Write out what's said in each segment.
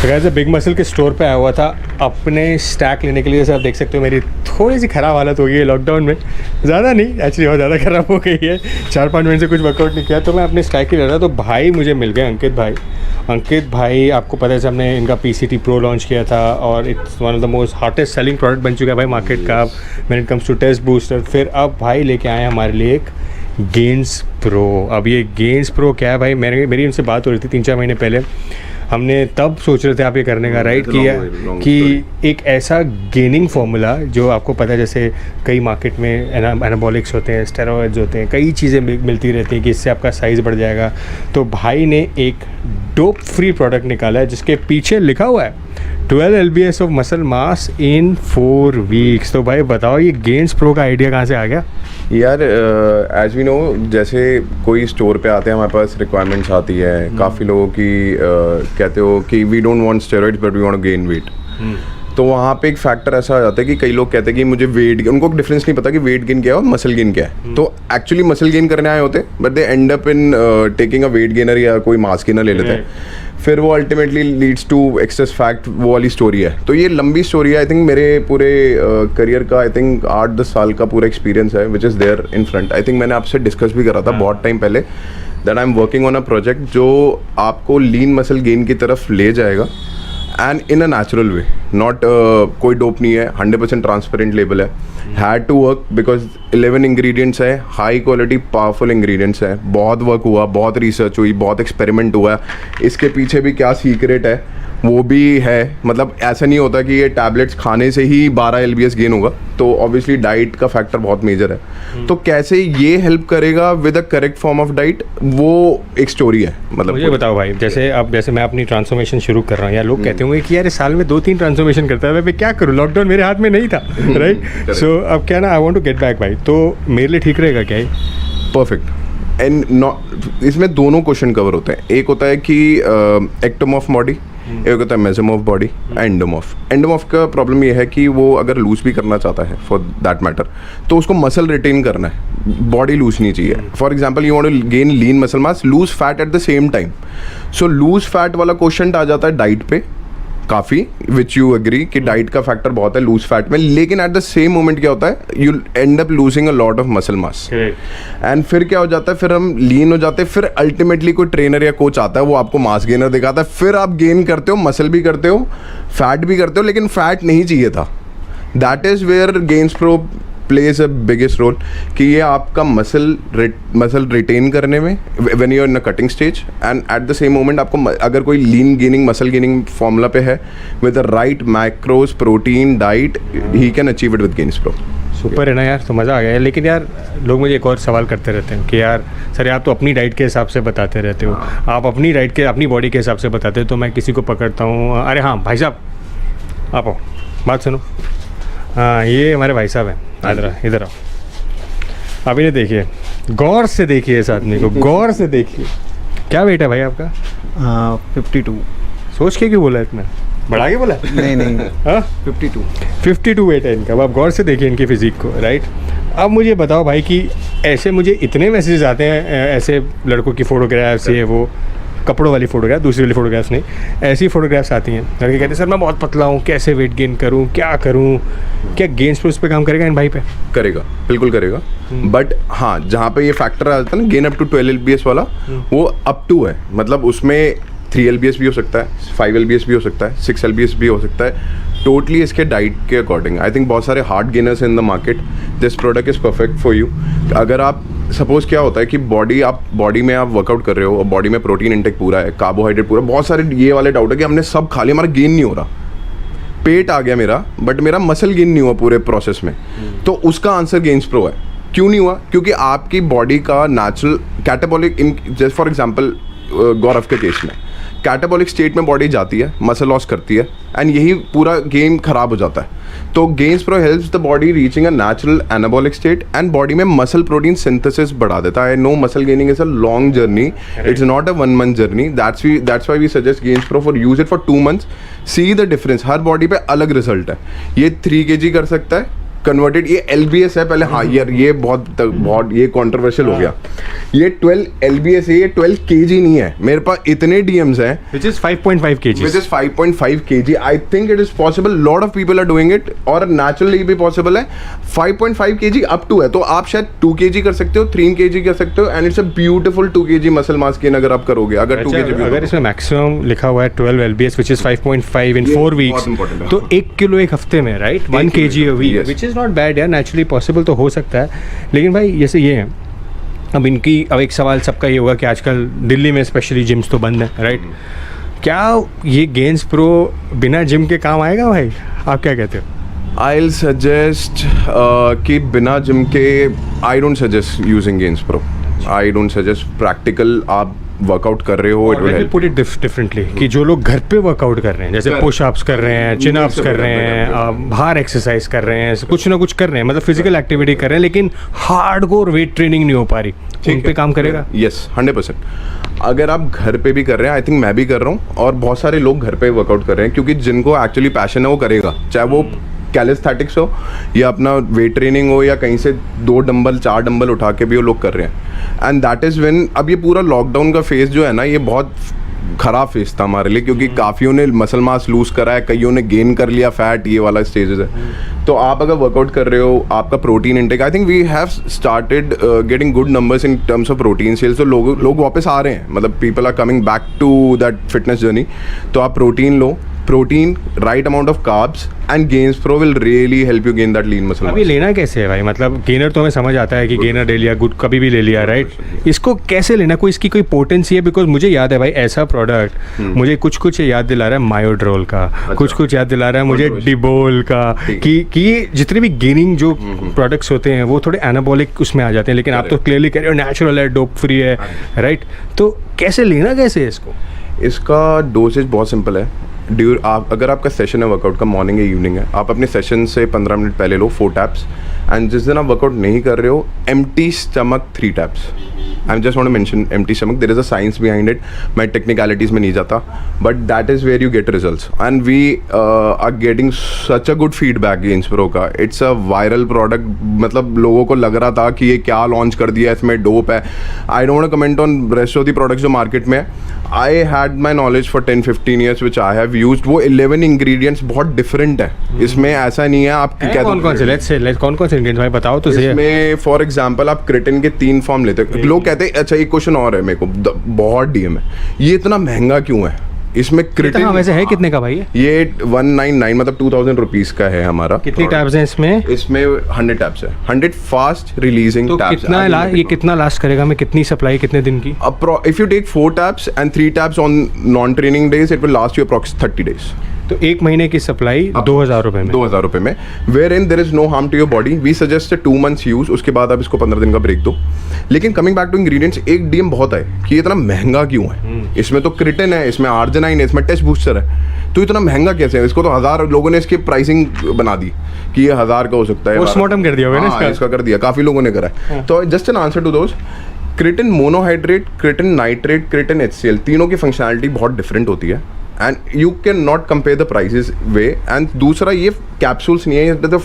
तो guys big muscle के store पे आया हुआ था अपने स्टैक लेने के लिए। जैसे आप देख सकते हो मेरी थोड़ी सी ख़राब हालत हो गई है लॉकडाउन में, ज़्यादा नहीं एक्चुअली, बहुत ज़्यादा ख़राब हो गई है। 4-5 महीने से कुछ वर्कआउट नहीं किया, तो मैं अपने स्टैक ही ले रहा था। तो भाई मुझे मिल गए अंकित भाई आपको पता है जैसे हमने इनका PCT Pro लॉन्च किया था और it's one of the most hottest selling product बन चुका है भाई मार्केट का when it comes to test booster. फिर अब भाई लेके आए हमारे लिए एक गेन्स प्रो। अब ये गेन्स प्रो क्या है भाई, मेरी उनसे बात हो रही थी 3-4 महीने पहले। हमने तब सोच रहे थे आप ये करने का राइट कि एक ऐसा गेनिंग फार्मूला जो आपको पता है जैसे कई मार्केट में एनाबॉलिक्स होते हैं, स्टेरॉइड्स होते हैं, कई चीज़ें मिलती रहती हैं कि इससे आपका साइज़ बढ़ जाएगा। तो भाई ने एक डोप फ्री प्रोडक्ट निकाला है जिसके पीछे लिखा हुआ है 12 lbs of muscle mass in 4 weeks. तो भाई बताओ ये गेन्स प्रो का आइडिया कहाँ से आ गया यार? एज वी नो, जैसे कोई स्टोर पे आते हैं हमारे पास रिक्वायरमेंट्स आती है काफ़ी लोगों की, कहते हो कि we don't want steroids but we want to gain weight. तो वहाँ पे एक फैक्टर ऐसा आ जाता है कि कई लोग कहते हैं कि मुझे वेट, उनको डिफरेंस नहीं पता कि वेट गेन क्या है और मसल गेन क्या है। तो एक्चुअली मसल गेन करने आए होते but they end up in taking a weight gainer या कोई मास गेनर ले लेते हैं, फिर वो ultimately leads to excess fat, वो वाली स्टोरी है। तो ये लंबी स्टोरी है। आई थिंक मेरे पूरे करियर का आई थिंक 8-10 साल का पूरा एक्सपीरियंस है which is there in front. I think मैंने आपसे डिस्कस भी करा था बहुत टाइम पहले that I am working on a project जो आपको लीन मसल गेन की तरफ ले जाएगा and in a natural way, not कोई डोप नहीं है, 100% ट्रांसपेरेंट लेबल है। Had to work because 11 ingredients है, हाई क्वालिटी पावरफुल इंग्रेडिएंट्स है। बहुत वर्क हुआ, बहुत रिसर्च हुई, बहुत एक्सपेरिमेंट हुआ। इसके पीछे भी क्या सीक्रेट है वो भी है। मतलब ऐसा नहीं होता कि ये टैबलेट्स खाने से ही 12 lbs गेन होगा, तो ऑब्वियसली डाइट का फैक्टर बहुत मेजर है। तो कैसे ये हेल्प करेगा with a correct form of diet, वो एक स्टोरी है। मतलब मुझे बताओ भाई, जैसे मैं अपनी ट्रांसफॉर्मेशन शुरू कर रहा हूँ, या लोग कहते होंगे कि यार इस साल में 2-3 ट्रांसफॉर्मेशन करता है, मैं क्या करूँ, लॉकडाउन मेरे हाथ में नहीं था राइट। सो अब क्या ना, I want to get back भाई, तो मेरे लिए ठीक रहेगा क्या? परफेक्ट। एंड इसमें दोनों क्वेश्चन कवर होते हैं। एक होता है कि एक्टोमॉर्फ बॉडी, एक होता है मेसोमॉर्फ बॉडी, एंडोमॉर्फ। एंडोमॉर्फ का प्रॉब्लम ये है कि वो अगर लूज भी करना चाहता है फॉर दैट मैटर, तो उसको मसल रिटेन करना है, बॉडी लूज नहीं चाहिए। For example you want to gain lean muscle mass, lose fat at the same time. So lose fat वाला क्वेश्चन आ जाता है डाइट पे काफ़ी, विच यू एग्री कि डाइट का फैक्टर बहुत है लूज फैट में। लेकिन एट द सेम मोमेंट क्या होता है, you and up losing a lot of muscle mass and फिर क्या हो जाता है, फिर हम लीन हो जाते हैं। फिर अल्टीमेटली कोई ट्रेनर या कोच आता है, वो आपको मास गेनर दिखाता है, फिर आप गेन करते हो, मसल भी करते हो, फैट भी करते हो, लेकिन फैट नहीं चाहिए था। That is where Gains Pro plays a biggest role कि ये आपका मसल रिटेन करने में when you are in a cutting stage, and at the same moment आपको अगर कोई lean gaining muscle gaining formula पे है with the right macros protein diet, he can achieve it with Gains Pro. Super है ना यार, तो मज़ा आ गया। लेकिन यार लोग मुझे एक और सवाल करते रहते हैं कि यार सर आप तो अपनी डाइट के हिसाब से बताते रहते हो, आप अपनी डाइट के अपनी बॉडी के हिसाब से बताते हो, तो मैं किसी को पकड़ता हूँ, अरे हाँ भाई साहब आप आओ, बात सुनो। हाँ ये हमारे भाई साहब हैं, इधर आओ। अभी नहीं, देखिए गौर से देखिए इस आदमी को, गौर से देखिए। क्या वेट है भाई आपका? 52। सोच के क्यों बोला इतना, बढ़ा के बोला? नहीं हाँ 52 वेट है इनका। अब आप गौर से देखिए इनकी फिजिक को राइट। अब मुझे बताओ भाई कि ऐसे मुझे इतने मैसेज आते हैं ऐसे लड़कों की फ़ोटोग्राफ्स, ये वो कपड़ों वाली फ़ोटोग्राफ, दूसरी वाली फ़ोटोग्राफ्स नहीं, ऐसी फ़ोटोग्राफ्स आती हैं। लड़के कहते हैं सर मैं बहुत पतला हूँ, कैसे वेट गेन करूँ, क्या करूँ? क्या गेन्स प्रो उस पर काम करेगा इन भाई पे? करेगा, बिल्कुल करेगा। बट हाँ, जहाँ पे ये फैक्टर आ जाता है ना गेन अप टू 12 lbs वाला, वो अप टू है। मतलब उसमें 3 lbs भी हो सकता है, 5 lbs भी हो सकता है, 6 lbs भी हो सकता है, टोटली इसके डाइट के अकॉर्डिंग। आई थिंक बहुत सारे hard gainers in the market, this product is perfect for you. अगर आप सपोज क्या होता है कि बॉडी में आप वर्कआउट कर रहे हो और बॉडी में प्रोटीन इंटेक पूरा है, कार्बोहाइड्रेट पूरा, बहुत सारे ये वाले डाउट है कि हमने सब खा लिया, हमारा गेन नहीं हो रहा, पेट आ गया मेरा बट मेरा मसल गेन नहीं हुआ पूरे प्रोसेस में। तो उसका आंसर गेन्स प्रो है। क्यों नहीं हुआ? क्योंकि आपकी बॉडी का नेचुरल कैटाबॉलिक, इन जैसे फॉर एग्जांपल गौरव के केस में कैटाबॉलिक स्टेट में बॉडी जाती है, मसल लॉस करती है, एंड यही पूरा गेम खराब हो जाता है। तो Gains Pro helps the body reaching a natural anabolic state and body में मसल प्रोटीन सिंथेसिस बढ़ा देता है। No, muscle gaining is a long journey, it's not a 1 month journey. That's why we suggest Gains Pro for use it for 2 months। See the difference, हर body पे अलग result है। ये 3 kg कर सकता है, कन्वर्टेड, ये LBS है पहले, हाँ यार ये बहुत ये कंट्रोवर्शियल हो गया, ये 12 LBS है, ये 12 kg नहीं है, मेरे पास इतने DMs हैं which is 5.5 kg, which is 5.5 kg. I think it is possible, lot of people are doing it, और naturally भी possible है. 5.5 kg up to है, तो आप शायद 2 kg कर सकते हो, 3 kg कर सकते हो, and it's a beautiful 2 kg muscle mass gain अगर आप करोगे, अगर 2 kg भी अगर इसमें मैक्सिमम लिखा हुआ है 12 LBS which is 5.5 in 4 weeks, important है। तो 1 किलो एक हफ्ते में, right, 1 kg a week, Yes. which is not bad यार, नेचुरली पॉसिबल तो हो सकता है. लेकिन भाई जैसे ये है, अब एक सवाल सबका ये होगा कि आजकल दिल्ली में स्पेशली जिम्स तो बंद है, राइट, क्या ये गेन्स प्रो बिना जिम के काम आएगा भाई, आप क्या कहते हो? I'll suggest कि बिना जिम के I don't suggest using Gains Pro. I don't suggest practical, आप वर्कआउट कर रहे हो, it will help. Put it differently कि जो लोग घर पे वर्कआउट कर रहे हैं, जैसे Correct. पुशअप्स कर रहे हैं, चिन अप्स कर रहे हैं, बाहर एक्सरसाइज कर रहे हैं, कुछ ना कुछ कर रहे हैं, मतलब फिजिकल एक्टिविटी कर रहे हैं, लेकिन हार्डकोर वेट ट्रेनिंग नहीं हो पा रही, उन पे काम करेगा? यस, 100%. अगर आप घर पे भी कर रहे हैं, आई थिंक मैं भी कर रहा हूँ, और बहुत सारे लोग घर पे वर्कआउट कर रहे हैं, क्योंकि जिनको एक्चुअली पैशन है वो करेगा, चाहे वो कैलिस्थेटिक्स हो या अपना वेट ट्रेनिंग हो या कहीं से 2 डंबल 4 डंबल उठा के भी वो लोग कर रहे हैं. एंड दैट इज़ व्हेन, अब ये पूरा लॉकडाउन का फेज जो है ना, ये बहुत ख़राब फेज था हमारे लिए, क्योंकि काफ़ियों ने मसल मास लूज करा है, कईयों ने गेन कर लिया फैट, ये वाला स्टेजेस है. तो आप अगर वर्कआउट कर रहे हो, आपका protein intake, I think we have started getting good numbers in terms of protein sales, तो लोग वापस आ रहे हैं, मतलब people are coming back to that fitness journey. तो आप प्रोटीन लो, protein, right amount of carbs, and Gains Pro will really help you gain that lean muscle. अभी लेना कैसे है भाई, मतलब गेनर तो हमें समझ आता है कि गेनर ले लिया, गुड कभी भी ले लिया, राइट, इसको कैसे लेना, कोई इसकी कोई पोटेंसी है? बिकॉज मुझे याद है भाई, ऐसा प्रोडक्ट मुझे कुछ याद दिला रहा है मायोड्रोल का, कुछ याद दिला रहा है मुझे डिबोल का, कि जितने भी गेनिंग जो प्रोडक्ट्स होते हैं वो थोड़े एनाबॉलिक उसमें आ जाते हैं, लेकिन आप तो क्लियरली कह रहे हो नेचुरल है, डोप फ्री है, राइट, तो कैसे लेना कैसे है इसको? इसका डोसेज बहुत सिंपल है. अगर आपका सेशन है वर्कआउट का, मॉर्निंग या इवनिंग है, आप अपने सेशन से 15 मिनट पहले लो 4 टैप्स, एंड जिस दिन आप वर्कआउट नहीं कर रहे हो, empty stomach 3 tabs. I just want to mention empty stomach, there is a science behind it, मैं टेक्निकलिटीज में नहीं जाता, but that is where you get results, and we are getting such a good feedback Gains Pro का. It's a viral product, मतलब लोगों को लग रहा था कि ये क्या लॉन्च कर दिया, इसमें डोप है. I don't want to comment on rest of the products जो मार्केट में है. I had my knowledge for 10-15 years which I have used. वो 11 इंग्रेडिएंट्स बहुत डिफरेंट है, इसमें ऐसा नहीं है आप कौन-कौन से, लेट्स से कौन-कौन से इंग्रेडिएंट्स भाई बताओ तो सही है. इसमें फॉर एग्जांपल आप क्रिटिन के 3 फॉर्म लेते हैं. लोग कहते हैं, अच्छा एक क्वेश्चन और है मेरे को, बहुत डीएम है, ये इतना महंगा क्यों है? इसमें क्रिटिन वैसे है कितने का भाई? ये 199 मतलब 2000 रुपीज़ का है हमारा. कितनी टैब्स हैं इसमें? इसमें 100 टैब्स है, 100 फास्ट रिलीजिंग तो टैब्स. ये कितना लास्ट करेगा, मैं कितनी सप्लाई कितने दिन की? If you take 4 taps and 3 taps on non-training days, it will last you approximately 30 days. तो एक महीने की सप्लाई 2000 रुपये में. 2000 रुपये में, wherein there is no harm to your body. We suggest 2 months use, उसके बाद आप इसको 15 दिन का ब्रेक दो. लेकिन कमिंग बैक टू इंग्रेडिएंट्स, एक डीएम बहुत है कि ये इतना महंगा क्यों है. इसमें तो क्रिटिन है, इसमें आर्जिनाइन है, इसमें टेस्ट बूस्टर है, तो इतना महंगा कैसे है? इसको तो 1000 लोगों ने इसकी प्राइसिंग बना दी कि ये 1000 का हो सकता है. पोस्टमार्टम कर दिया होगा ना इसका? इसका कर दिया, काफ़ी लोगों ने करा है. तो just an answer to those, creatine monohydrate, creatine nitrate, creatine HCl, तीनों की फंक्शनैलिटी बहुत डिफरेंट होती है, and you can not compare the prices way. And दूसरा, ये कैप्सूल्स नहीं है, तो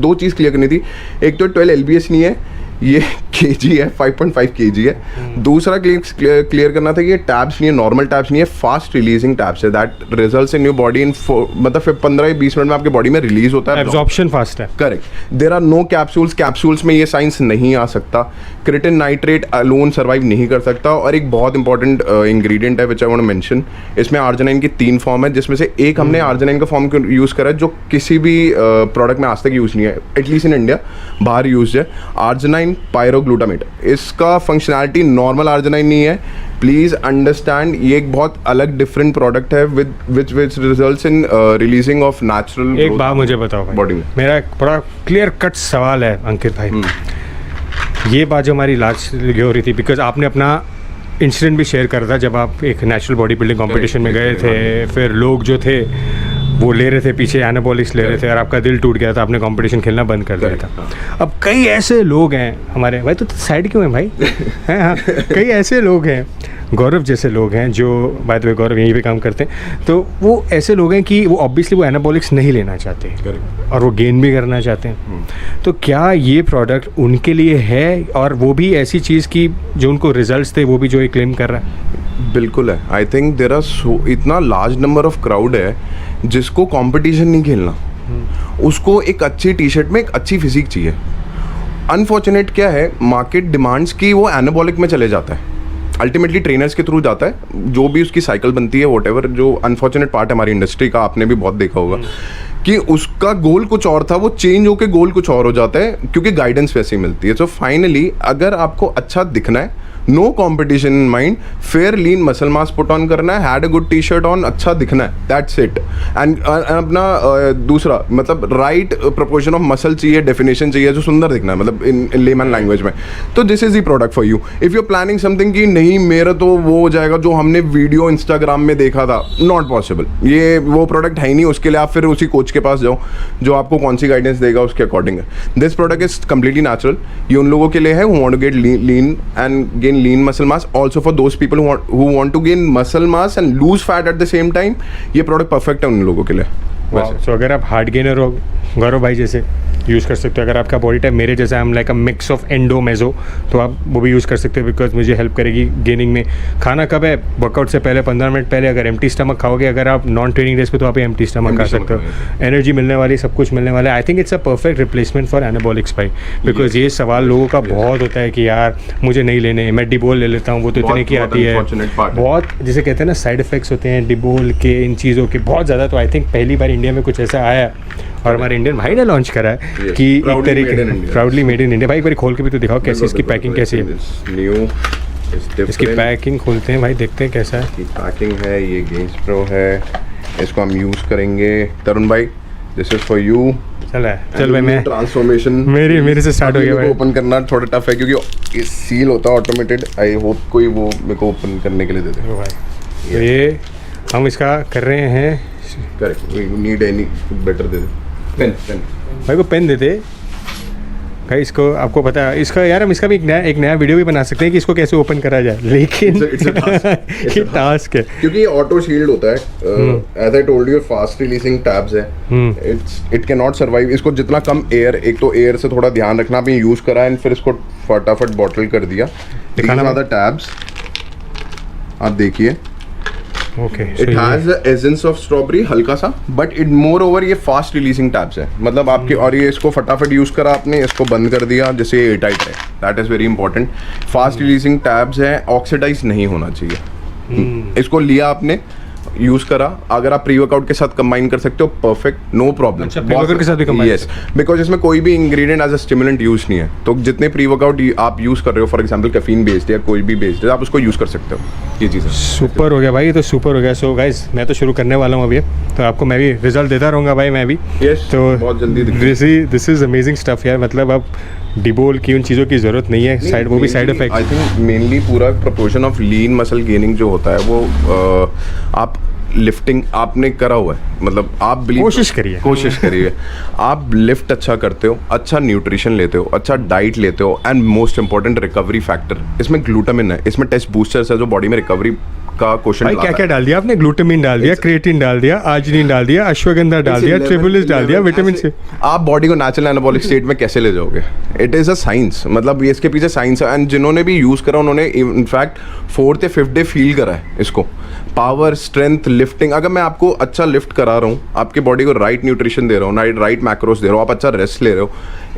2 चीज़ क्लियर करनी थी. एक तो 12 LBS नहीं है, ये kg है, 5.5 kg है. दूसरा क्लियर करना था कि ये टैब्स नहीं है, नॉर्मल टैब्स नहीं है, फास्ट रिलीजिंग टैब्स है. That results in your body in मतलब 15-20 मिनट में आपके बॉडी में रिलीज होता है. एब्जॉर्प्शन फास्ट है. Correct. There are no capsules में ये साइंस नहीं आ सकता. क्रिटिन नाइट्रेट अलोन सर्वाइव नहीं कर सकता. और एक बहुत इंपॉर्टेंट इंग्रेडिएंट है विच आई वांट टू मेंशन, इसमें आर्जिनाइन की 3 फॉर्म है, जिसमें से एक हमने आर्जिनाइन का फॉर्म यूज़ करा है जो किसी भी प्रोडक्ट में आज तक यूज़ नहीं है, एटलीस्ट इन इंडिया. बाहर यूज है आर्जिनाइन पायरोग्लूटामेट. इसका फंक्शनैलिटी नॉर्मल आर्जिनाइन नहीं है. प्लीज अंडरस्टैंड, ये एक बहुत अलग डिफरेंट प्रोडक्ट है with which results in releasing of natural. एक बात मुझे बताओ भाई, बॉडी में मेरा बड़ा क्लियर कट सवाल है अंकित भाई. ये बात जो हमारी लास्ट ये हो रही थी, बिकॉज आपने अपना इंसिडेंट भी शेयर करा था जब आप एक नेचुरल बॉडी बिल्डिंग कॉम्पिटिशन में गए थे. फिर लोग जो थे वो ले रहे थे पीछे एनाबॉलिक्स ले रहे थे और आपका दिल टूट गया था, आपने कंपटीशन खेलना बंद कर दिया था। अब कई ऐसे लोग हैं हमारे भाई, तो साइड क्यों है भाई हैं, हाँ कई ऐसे लोग हैं, गौरव जैसे लोग हैं जो बाय द वे गौरव यहीं पे काम करते हैं, तो वो ऐसे लोग हैं कि वो ऑब्वियसली वो एनाबॉलिक्स नहीं लेना चाहते और वो गेन भी करना चाहते हैं। तो क्या ये प्रोडक्ट उनके लिए है, और वो भी ऐसी चीज़ की जो उनको रिजल्ट्स थे वो भी जो ये क्लेम कर रहा है? बिल्कुल है। I think there are so इतना लार्ज नंबर ऑफ क्राउड है जिसको कंपटीशन नहीं खेलना, उसको एक अच्छी टी शर्ट में एक अच्छी फिजिक चाहिए। अनफॉर्चुनेट क्या है, मार्केट डिमांड्स की वो एनाबॉलिक में चले जाता है, अल्टीमेटली ट्रेनर्स के थ्रू जाता है, जो भी उसकी साइकिल बनती है वॉट, जो अनफॉर्चुनेट पार्ट है हमारी इंडस्ट्री का, आपने भी बहुत देखा होगा कि उसका गोल कुछ और था, वो चेंज होकर गोल कुछ और हो जाता है क्योंकि गाइडेंस वैसे ही मिलती है। सो फाइनली अगर आपको अच्छा दिखना है, no competition in mind, fair lean muscle mass put on करना है, had a good T shirt on, अच्छा दिखना है, दैट्स इट। एंड अपना दूसरा मतलब राइट प्रोपोर्शन ऑफ मसल चाहिए, डेफिनेशन चाहिए, जो सुंदर दिखना है, मतलब इन लेमन लैंग्वेज में। तो this is the product for you. If you are planning something कि नहीं मेरा तो वो हो जाएगा जो हमने वीडियो इंस्टाग्राम में देखा था, नॉट पॉसिबल, ये वो प्रोडक्ट है ही नहीं। उसके लिए आप फिर उसी कोच के पास जाओ जो आपको कौन सी गाइडेंस देगा उसके अकॉर्डिंग है। This product is completely natural. ये उन लोगों के लिए है who want to get lean and gain lean muscle mass, also for those people who want to gain muscle mass and lose fat at the same time, ये product perfect है उन लोगों के लिए। सो अगर आप हार्ड गेनर हो, गौरव भाई जैसे यूज़ कर सकते हो। अगर आपका बॉडी टाइप मेरे जैसा, I am like a mix of endo meso, तो आप वो भी यूज़ कर सकते हो बिकॉज मुझे हेल्प करेगी गेनिंग में। खाना कब है? वर्कआउट से पहले 15 मिनट पहले। अगर एम्प्टी स्टमक खाओगे, अगर आप नॉन ट्रेनिंग डेज पे, तो आप एम्प्टी स्टमक खा सकते हो, एनर्जी मिलने वाली, सब कुछ मिलने वाला है। I think it's a perfect replacement for anabolics भाई, बिकॉज ये सवाल लोगों का बहुत होता है कि यार मुझे नहीं लेने, मैं डिबोल ले लेता हूँ, वो तो इतने की आती है, बहुत जिसे कहते हैं ना साइड इफेक्ट्स होते हैं डिबोल के, इन चीज़ों के बहुत ज़्यादा। तो आई थिंक पहली बार इंडिया में कुछ ऐसा आया और हमारे इंडियन भाई ने लॉन्च करा है कि एक तरीके प्राउडली मेड इन इंडिया। भाई एक बार खोल के भी तो दिखाओ कैसी इसकी पैकिंग कैसी है। इसकी पैकिंग खोलते हैं भाई, देखते हैं कैसा है। पैकिंग है, ये गेन्स प्रो है, इसको हम यूज़ करेंगे। तरुण भाई दिस इज फॉर यू। चल भाई, मैं ट्रांसफॉर्मेशन मेरे से स्टार्ट हो गया भाई। ओपन करना थोड़ा टफ है क्योंकि सील होता है ऑटोमेटेड। आई होप कोई वो मेरे को ओपन करने के लिए दे दे भाई। ये हम इसका कर रहे हैं, correct. We need any better दे दे पेन भाई को पेन देते भाई। इसको आपको पता है इसका, यार हम इसका भी एक नया वीडियो भी बना सकते हैं कि इसको कैसे ओपन करा जाए, लेकिन ये टास्क है क्योंकि ये ऑटो शील्ड होता है। As I told you, fast releasing tabs है, इट कैन नॉट सर्वाइव। इसको जितना कम एयर, एक तो एयर से थोड़ा ध्यान रखना, आपने यूज करा एंड फिर इसको फटाफट बॉटल कर दिया। दिखाना टैब्स आप देखिए। Okay, it has essence of strawberry हल्का सा, बट इट मोर ओवर ये फास्ट रिलीजिंग टैब्स है, मतलब आपके। और ये इसको फटाफट यूज करा आपने, इसको बंद कर दिया, जैसे ये टाइट है, that is very important. Fast releasing tabs है, ऑक्सीडाइज नहीं होना चाहिए। इसको लिया आपने, यूज करा, अगर आप प्री वर्कआउट के साथ कंबाइन कर सकते हो, perfect, no problem. Pre workout के साथ भी कंबाइन? यस, बिकॉज इसमें कोई भी ingredient as a stimulant use नहीं है। तो जितने प्री वर्कआउट आप यूज कर रहे हो, फॉर एग्जांपल कैफीन बेस्ड या कोई भी बेस्ड है, आप उसको यूज कर सकते हो। ये चीज़ सुपर हो गया भाई, ये तो सुपर हो गया। सो गाइज मैं तो शुरू करने वाला हूँ अभी, तो आपको मैं भी रिजल्ट देता रहूँगा भाई, मैं भी। यस, तो बहुत जल्दी दिस इज अमेजिंग स्टफ यार। मतलब अब डिबोल की उन चीज़ों की ज़रूरत नहीं है, साइड वो भी side effect. I think mainly पूरा proportion of lean muscle gaining जो होता है वो आप लिफ्टिंग आपने करा हुआ है, मतलब आप कोशिश करिए आप लिफ्ट अच्छा करते हो, अच्छा न्यूट्रिशन लेते हो, अच्छा डाइट लेते हो, and most important recovery factor इसमें ग्लूटामिन है, इसमें टेस्ट बूस्टर्स है जो बॉडी में रिकवरी का क्वेश्चन। भाई क्या क्या डाल दिया आपने? ग्लूटामिन डाल दिया, क्रिएटिन डाल दिया, आर्जिनिन डाल दिया, अश्वगंधा डाल दिया, ट्रिबुलिस डाल दिया, विटामिन सी। आप बॉडी को नेचुरल एनाबॉलिक स्टेट में कैसे ले जाओगे? इट इज़ अ साइंस, मतलब ये इसके पीछे साइंस है। एंड जिन्होंने भी यूज़ करा उन्होंने इनफैक्ट 4th या 5th डे फील करा है इसको। पावर, स्ट्रेंथ, लिफ्टिंग, अगर मैं आपको अच्छा लिफ्ट करा रहा हूँ, आपकी बॉडी को राइट न्यूट्रिशन दे रहा हूँ, राइट मैक्रोस दे रहा हूँ, आप अच्छा रेस्ट ले रहे हो,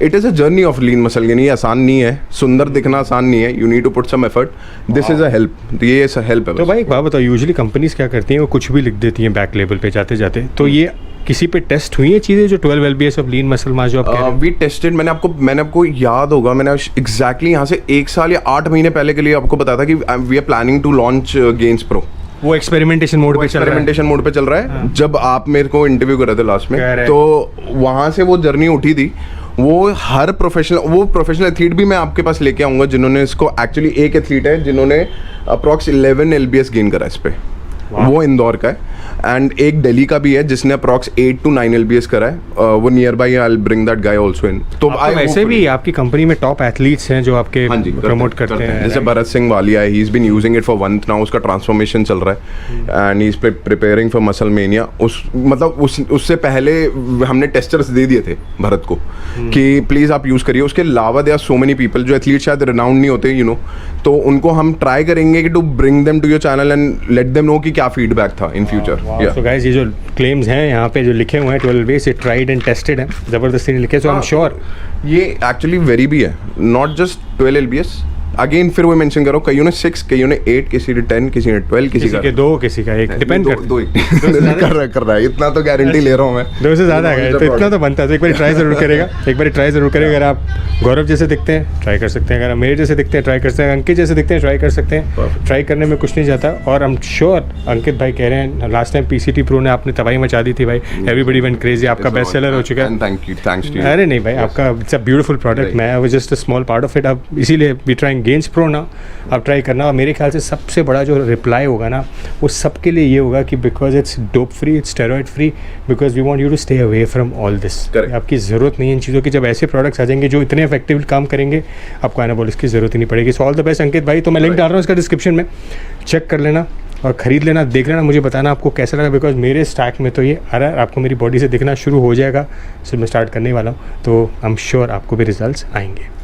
it is a journey of lean muscle gain. ये आसान नहीं है, सुंदर दिखना आसान नहीं है, you need to put some effort, this is a help, ये हेल्प है। तो भाई एक बात बताओ, यूजुअली कंपनीज क्या करती हैं, वो कुछ भी लिख देती हैं बैक लेबल पे जाते जाते, तो ये किसी पे टेस्ट हुई है चीज़ें जो 12 LBS ऑफ लीन मसल मास जो आप कह रहे हैं? वी टेस्टेड, मैंने आपको याद होगा, मैंने एग्जैक्टली यहाँ से 1 साल या 8 महीने पहले के लिए आपको बताया था कि we are planning to launch Gains Pro. वो एक्सपेरिमेंटेशन मोड पे चल रहा है। हाँ। जब आप मेरे को इंटरव्यू कर रहे थे लास्ट में, तो वहाँ से वो जर्नी उठी थी। वो हर प्रोफेशनल एथलीट भी मैं आपके पास लेके आऊँगा जिन्होंने इसको, एक्चुअली एक एथलीट है जिन्होंने अप्रॉक्स 11 LBS गेन करा इस पे, वो इंदौर का है। एंड एक दिल्ली का भी है जिसने अप्रॉक्स 8 to 9 LBS करा है, वो near by, I will bring that guy also in. तो वैसे भी आपकी कंपनी में टॉप एथलीट्स हैं जो आपके हाँ जी प्रमोट करते हैं, जैसे भरत सिंह वालिया है, he is been using it for month now, उसका ट्रांसफॉर्मेशन चल रहा है and he is preparing for Muscle Mania. उससे पहले हमने टेस्टर्स दे दिए थे भरत को कि प्लीज आप यूज करिए। उसके अलावा they are so many people जो एथलीट शायद रिनाउंड नहीं होते, यू नो, तो उनको हम ट्राई करेंगे कि to bring them to your channel and let them know कि क्या फीडबैक था इन फ्यूचर। सो गाइस, ये जो क्लेम्स हैं यहाँ पे जो लिखे हुए हैं 12 वेज, ये ट्राइड एंड टेस्टेड है, जबरदस्ती नहीं लिखे, सो आई एम श्योर ये एक्चुअली वेरी भी है, नॉट जस्ट 12 LBS। अगेन फिर वो मेंशन करो, कईयों ने 6, कईयों ने 8, किसी ने 10, किसी ने 12, किसी का 2, किसी का 1, डिपेंड कर रहा है। इतना तो गारंटी ले रहा हूँ मैं, 2 से ज़्यादा है तो इतना तो बनता है। तो एक बार ट्राई ज़रूर करेगा, एक बार ट्राई ज़रूर करेगा। अगर आप गौरव जैसे दिखते हैं ट्राई कर सकते हैं, अगर आप मेरे जैसे दिखते हैं ट्राई कर सकते हैं, अंकित जैसे दिखते हैं ट्राई कर सकते हैं। ट्राई करने में कुछ नहीं जाता। और आई एम श्योर अंकित भाई कह रहे हैं लास्ट टाइम PCT Pro ने आपने तबाही मचा दी थी भाई, एवरीबॉडी वेंट क्रेजी, आपका बेस्ट सेलर हो चुका है। Thanks to you. अरे नहीं भाई, आपका इट्स अ ब्यूटीफुल प्रोडक्ट, मैं was just a small part of it. अब इसीलिए वी ट्राइंग गेंस प्रो ना, आप ट्राई करना। और मेरे ख्याल से सबसे बड़ा जो रिप्लाई होगा ना वो सबके लिए ये होगा कि because it's dope free, it's steroid free, because we want you to stay away from all this. आपकी ज़रूरत नहीं है इन चीज़ों की। जब ऐसे प्रोडक्ट्स आ जाएंगे जो इतने इफेक्टिव काम करेंगे, आपको एनाबॉलिक्स की ज़रूरत ही नहीं पड़ेगी। सो ऑल द बेस्ट अंकित भाई। तो मैं लिंक डाल रहा हूँ इसका डिस्क्रिप्शन में, चेक कर लेना और ख़रीद लेना, देख लेना, मुझे बताना आपको कैसा लगा। बिकॉज मेरे स्टैक में तो ये आ रहा है, आपको मेरी बॉडी से दिखना शुरू हो जाएगा, सो मैं स्टार्ट करने वाला हूँ, तो आई एम श्योर आपको भी रिजल्ट्स आएंगे।